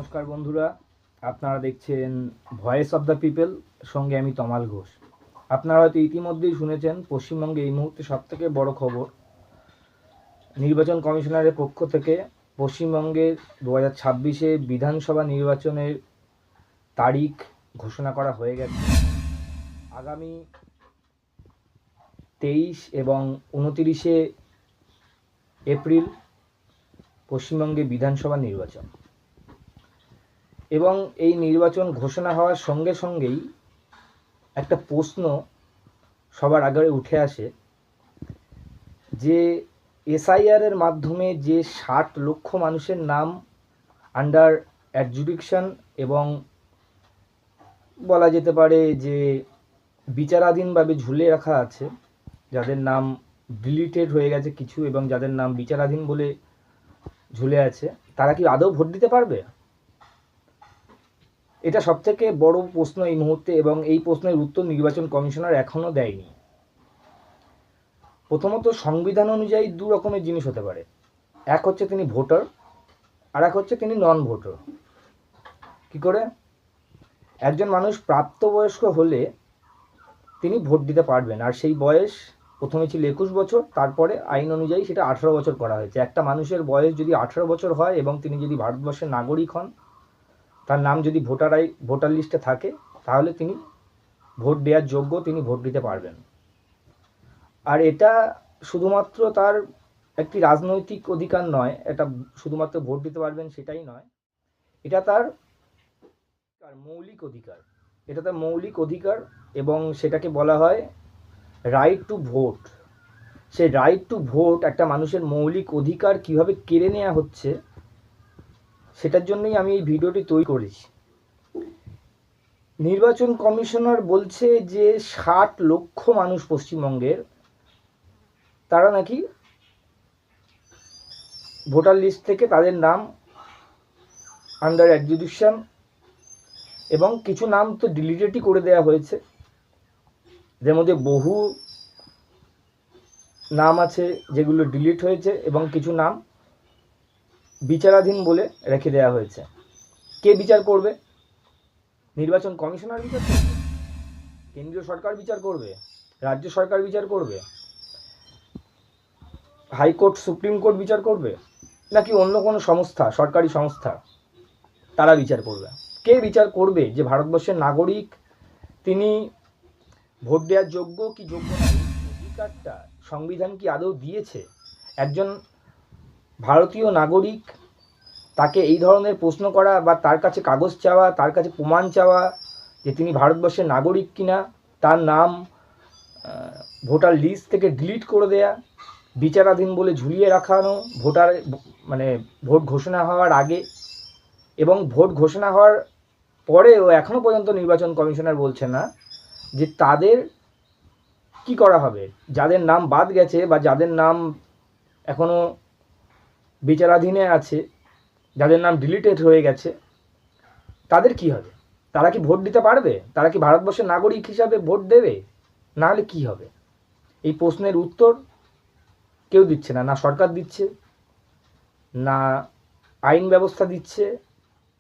নমস্কার বন্ধুরা, আপনারা দেখছেন ভয়েস অফ দ্য পিপল, সঙ্গে আমি তমাল ঘোষ। আপনারা হয়তো ইতিমধ্যেই শুনেছেন পশ্চিমবঙ্গে এই মুহূর্তে সবথেকে বড় খবর, নির্বাচন কমিশনারের পক্ষ থেকে পশ্চিমবঙ্গের 2026 বিধানসভা নির্বাচনের তারিখ ঘোষণা করা হয়ে গেছে। আগামী 23 এবং 29 এপ্রিল পশ্চিমবঙ্গে বিধানসভা নির্বাচন, এবং এই নির্বাচন ঘোষণা হওয়ার সঙ্গে সঙ্গেই একটা প্রশ্ন সবার আগে উঠে আসে যে এসআইআরের মাধ্যমে যে 60 লক্ষ মানুষের নাম আন্ডার অ্যাডজুডিকশন এবং বলা যেতে পারে যে বিচারাধীনভাবে ঝুলে রাখা আছে, যাদের নাম ডিলিটেড হয়ে গেছে কিছু এবং যাদের নাম বিচারাধীন বলে ঝুলে আছে, তারা কি আদৌ ভোট দিতে পারবে? এটা সবথেকে বড় প্রশ্ন এই মুহূর্তে, এবং এই প্রশ্নের উত্তর নির্বাচন কমিশনার এখনও দেয়নি। প্রথমত, সংবিধান অনুযায়ী দু রকমের জিনিস হতে পারে, এক হচ্ছে তিনি ভোটার আর এক হচ্ছে তিনি নন ভোটার। কি করে? একজন মানুষ প্রাপ্তবয়স্ক হলে তিনি ভোট দিতে পারবেন, আর সেই বয়স প্রথমে ছিল 21 বছর, তারপরে আইন অনুযায়ী সেটা 18 বছর করা হয়েছে। একটা মানুষের বয়স যদি 18 বছর হয় এবং তিনি যদি ভারতবর্ষের নাগরিক হন, তার নাম যদি ভোটার লিস্টে থাকে, তাহলে তিনি ভোট দেওয়ার যোগ্য, তিনি ভোট দিতে পারবেন। আর এটা শুধুমাত্র তার একটি রাজনৈতিক অধিকার নয়, এটা শুধুমাত্র ভোট দিতে পারবেন সেটাই নয়, এটা তার মৌলিক অধিকার। এটা তার মৌলিক অধিকার এবং সেটাকে বলা হয় রাইট টু ভোট। সেই রাইট টু ভোট, একটা মানুষের মৌলিক অধিকার কিভাবে কেড়ে নেওয়া হচ্ছে, সেটার জন্যই আমি এই ভিডিওটি তৈরি করেছি। নির্বাচন কমিশনার বলছে যে 60 লক্ষ মানুষ পশ্চিমবঙ্গের, তারা নাকি ভোটার লিস্ট থেকে তাদের নাম আন্ডার অ্যাডজুডিকশন, এবং কিছু নাম তো ডিলিটেডই করে দেওয়া হয়েছে, যার মধ্যে বহু নাম আছে যেগুলো ডিলিট হয়েছে এবং কিছু নাম বিচারাধীন বলে রেখে দেওয়া হয়েছে। কে বিচার করবে? নির্বাচন কমিশনার বিচার করবে? কেন্দ্রীয় সরকার বিচার করবে? রাজ্য সরকার বিচার করবে? হাইকোর্ট, সুপ্রিম কোর্ট বিচার করবে? নাকি অন্য কোনো সংস্থা, সরকারি সংস্থা, তারা বিচার করবে? কে বিচার করবে যে ভারতবর্ষের নাগরিক তিনি ভোট দেওয়ার যোগ্য কি যোগ্য না? অধিকারটা সংবিধান কি আদৌ দিয়েছে? একজন ভারতীয় নাগরিক, তাকে এই ধরনের প্রশ্ন করা বা তার কাছে কাগজ চাওয়া, তার কাছে প্রমাণ চাওয়া যে তিনি ভারতবর্ষের নাগরিক কিনা, তার নাম ভোটার লিস্ট থেকে ডিলিট করে দেয়া, বিচারাধীন বলে ঝুলিয়ে রাখানো ভোট ঘোষণা হওয়ার আগে, এবং ভোট ঘোষণা হওয়ার পরেও এখনও পর্যন্ত নির্বাচন কমিশনার বলছে না যে তাদের কি করা হবে, যাদের নাম বাদ গেছে বা যাদের নাম এখনও বিচারাধীনে আছে, যাদের নাম ডিলিটেড হয়ে গেছে, তাদের কি হবে? তারা কি ভোট দিতে পারবে? তারা কি ভারতবর্ষের নাগরিক হিসাবে ভোট দেবে? না হলে কি হবে? এই প্রশ্নের উত্তর কেউ দিচ্ছে না, না সরকার দিচ্ছে, না আইন ব্যবস্থা দিচ্ছে,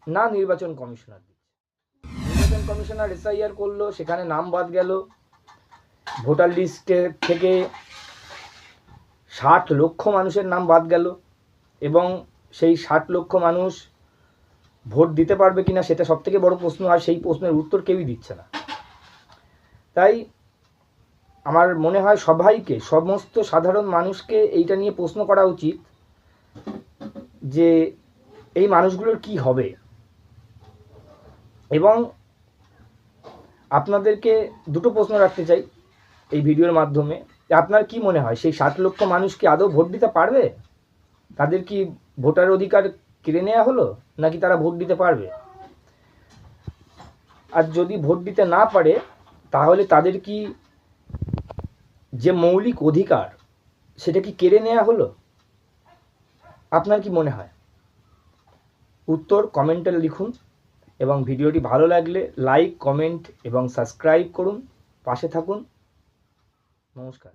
না নির্বাচন কমিশনার দিচ্ছে। নির্বাচন কমিশনার এসআইআর করলো, সেখানে নাম বাদ গেল, ভোটার লিস্টে থেকে 60 লক্ষ মানুষের নাম বাদ গেল, এবং সেই 60 লক্ষ মানুষ ভোট দিতে পারবে কিনা সেটা সবথেকে বড় প্রশ্ন, আর সেই প্রশ্নের উত্তর কেউই দিচ্ছে না। তাই আমার মনে হয় সবাইকে, সমস্ত সাধারণ মানুষকে এইটা নিয়ে প্রশ্ন করা উচিত যে এই মানুষগুলোর কি হবে। এবং আপনাদেরকে দুটো প্রশ্ন রাখতে চাই এই ভিডিওর মাধ্যমে, আপনার কি মনে হয় সেই 60 লক্ষ মানুষ কি আদৌ ভোট দিতে পারবে? তাদের কি ভোটার অধিকার কেড়ে নেওয়া হলো, নাকি তারা ভোট দিতে পারবে? আর যদি ভোট দিতে না পারে, তাহলে তাদের কি যে মৌলিক অধিকার সেটা কি কেড়ে নেওয়া হলো? আপনার কি মনে হয়? উত্তর কমেন্টে লিখুন, এবং ভিডিওটি ভালো লাগলে লাইক, কমেন্ট এবং সাবস্ক্রাইব করুন, পাশে থাকুন। নমস্কার।